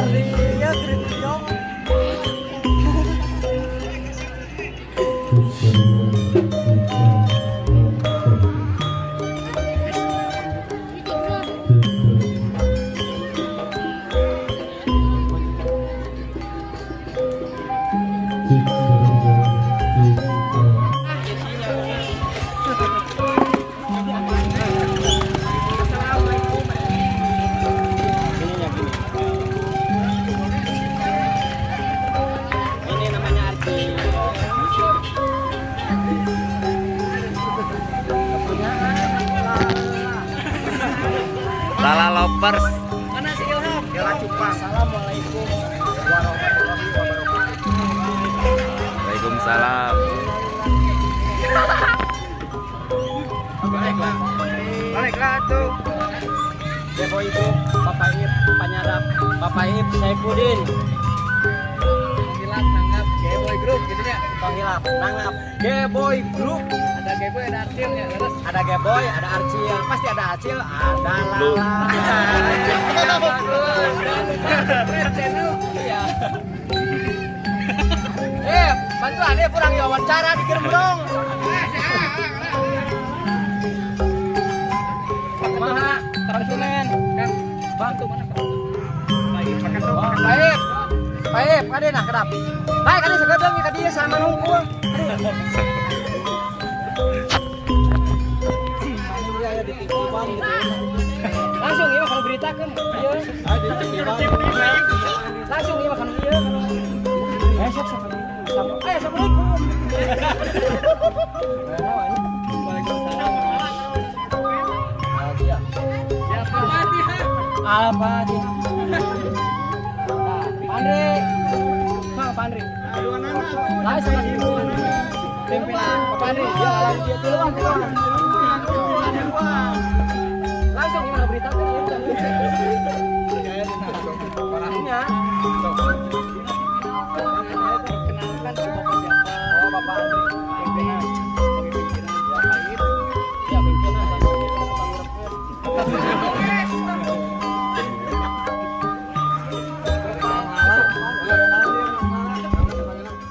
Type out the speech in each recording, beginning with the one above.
Iya, Kristiong. Lala Lovers. Mana si Ilham? Assalamualaikum warahmatullahi wabarakatuh. Waalaikumsalam. Baliklah tuh. Ibu ibu, Bapak Ip, penyadap, Bapak Ip Saifuddin. Hilap nanggap Geboy Group gitu ya. Penghilap, nangap, Geboy Group. Ada Geboy, ada Arcil ya, terus Ada Geboy, ada Arcil, pasti ada Acil, ada Lu. Lala. Iya. Bantuan dia kurang wawancara dikirim dong. Kumaha? Konsumen kan bantu mana Pak? Baik. Baik, kade nah kedap. Baik kade sekedeng ka dieu sama nungkul. Langsung ieu kalau beritakeun ieu. Langsung ieu makan ieu. Sok. Assalamualaikum. Al-Fatihah. Pandri. Mang Pandri. Lah sama ibu. Pimpinan Pandri. Ya alam dia duluan. Langsung gimana berita tuh? Orangnya. Kenalkan Bapak siapa? Bapak Andri. Pimpinan. Ya pimpinan sama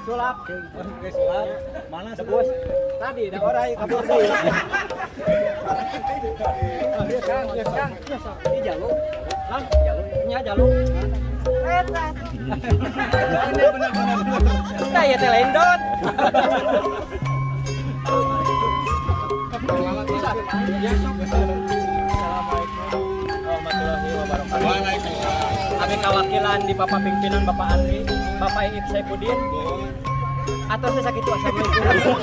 sulap. Sulap. Mana bos? Tadi ada orang yang kabur sih. Kang. Ini jalur. Lang, jalurnya jalur. Benar. Kayak telendon. Assalamualaikum warahmatullahi wabarakatuh. Kami kawakilan di Bapak Pimpinan Bapak Andri, Bapak Ip Saifuddin. Atau saya sakit assalamualaikum.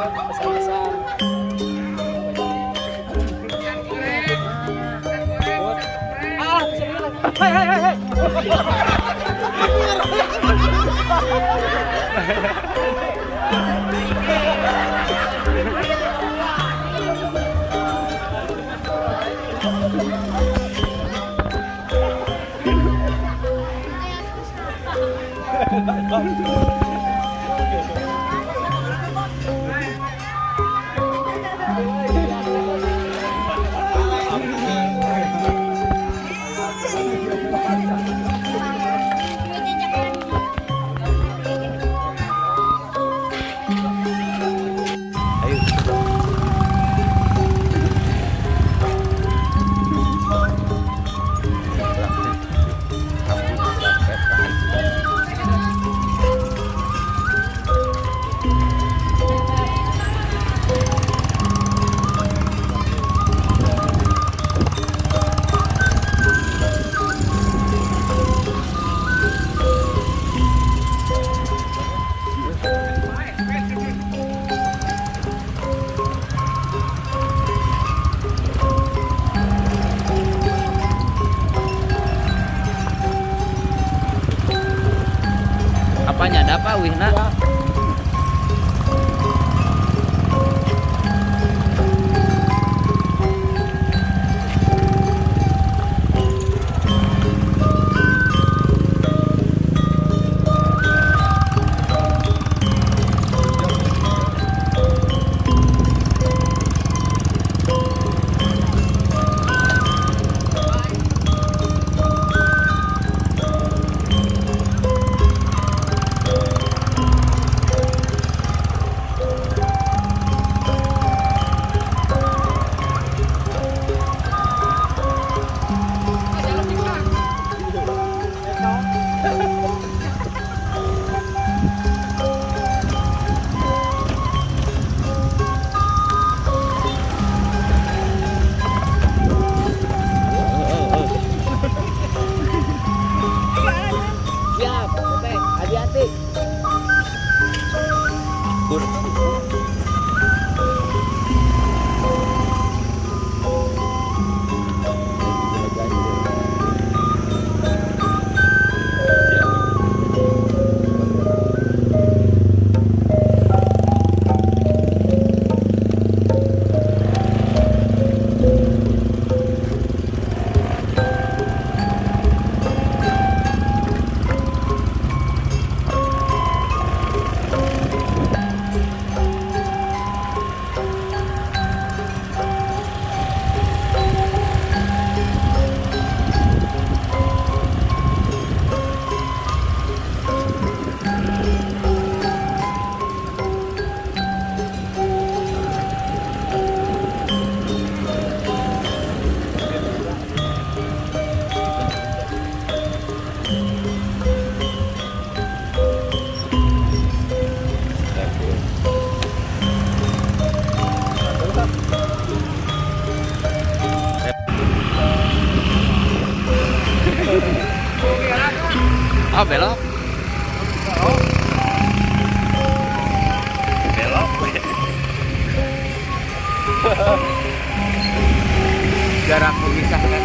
Pesan-pesan. Hei. Apanya ada apa Wihna? Oh, belok. Belok. Jarak memisahkan